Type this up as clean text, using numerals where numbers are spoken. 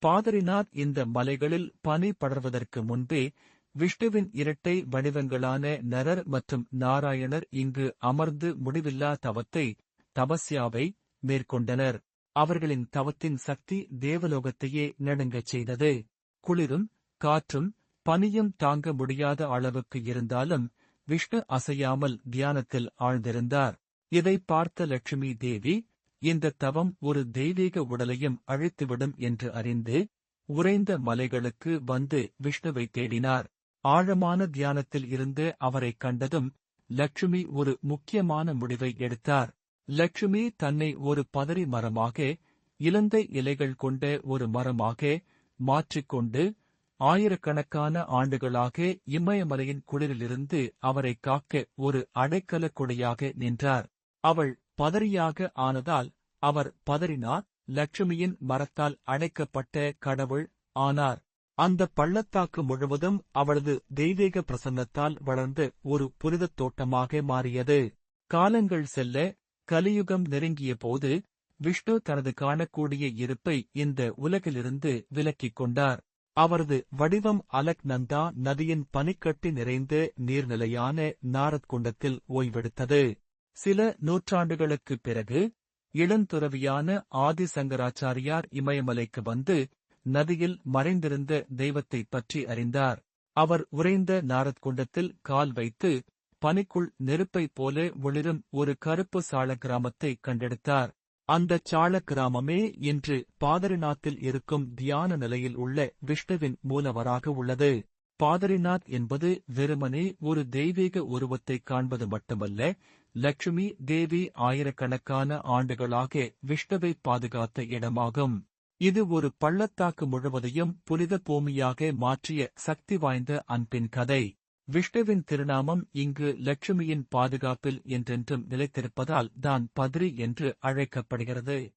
பாதிரிநாத் இந்த மலைகளில் பனி படர்வதற்கு முன்பே விஷ்ணுவின் இரட்டை வடிவங்களான நரர் மற்றும் நாராயணர் இங்கு அமர்ந்து முடிவில்லா தபஸ்யாவை மேற்கொண்டனர். அவர்களின் தவத்தின் சக்தி தேவலோகத்தையே நடுங்கச் செய்தது. குளிரும் காற்றும் பனியும் தாங்க முடியாத அளவுக்கு இருந்தாலும் விஷ்ணு அசையாமல் தியானத்தில் ஆழ்ந்திருந்தார். இதை பார்த்த லட்சுமி தேவி, இந்த தவம் ஒரு தெய்வீக உடலையும் அழித்துவிடும் என்று அறிந்து உறைந்த மலைகளுக்கு வந்து விஷ்ணுவை தேடினார். ஆழமான தியானத்தில் இருந்து அவரைக் கண்டதும் லட்சுமி ஒரு முக்கியமான முடிவை எடுத்தார். லட்சுமி தன்னை ஒரு பதரி மரமாக, இலந்தை இலைகள் கொண்ட ஒரு மரமாக மாற்றிக்கொண்டு ஆயிரக்கணக்கான ஆண்டுகளாக இமயமலையின் குளிரிலிருந்து அவரை காக்க ஒரு அடைக்கலக் கொடையாக நின்றார். அவள் பதரியாக ஆனதால் அவர் பதரிநாத், லட்சுமியின் மரத்தால் அடைக்கப்பட்ட கடவுள் ஆனார். அந்த பள்ளத்தாக்கு முழுவதும் அவளது தெய்வீக பிரசன்னத்தால் வளர்ந்த ஒரு புனிதத் தோட்டமாக மாறியது. காலங்கள் செல்ல, கலியுகம் நெருங்கிய போது விஷ்ணு தனது காணக்கூடிய இருப்பை இந்த உலகிலிருந்து விலக்கிக் கொண்டார். அவரது வடிவம் அலக்நந்தா நதியின் பனிக்கட்டி நிறைந்த நீர்நிலையான நாரத் குண்டத்தில் ஓய்வெடுத்தது. சில நூற்றாண்டுகளுக்குப் பிறகு இளந்துறவியான ஆதிசங்கராச்சாரியார் இமயமலைக்கு வந்து நதியில் மறைந்திருந்த தெய்வத்தைப் பற்றி அறிந்தார். அவர் உறைந்த நாரத் குண்டத்தில் கால் வைத்து பனிக்குள் நெருப்பைப் போல ஒளிரும் ஒரு கருப்பு சாள கிராமத்தை கண்டெடுத்தார். அந்தச் சாள கிராமமே இன்று பாதரிநாத்தில் இருக்கும் தியான நிலையில் உள்ள விஷ்ணுவின் மூலவராக உள்ளது. பாதரிநாத் என்பது வெறுமனே ஒரு தெய்வீக உருவத்தைக் காண்பது மட்டுமல்ல, லட்சுமி தேவி ஆயிரக்கணக்கான ஆண்டுகளாக விஷ்ணுவை பாதுகாத்த இடமாகும். இது ஒரு பள்ளத்தாக்கு முழுவதையும் புனித பூமியாக மாற்றிய சக்தி வாய்ந்த அன்பின் கதை. விஷ்ணுவின் திருநாமம் இங்கு லட்சுமியின் பாதுகாப்பில் என்றென்றும் நிலைத்திருப்பதால் தான் பத்ரி என்று அழைக்கப்படுகிறது.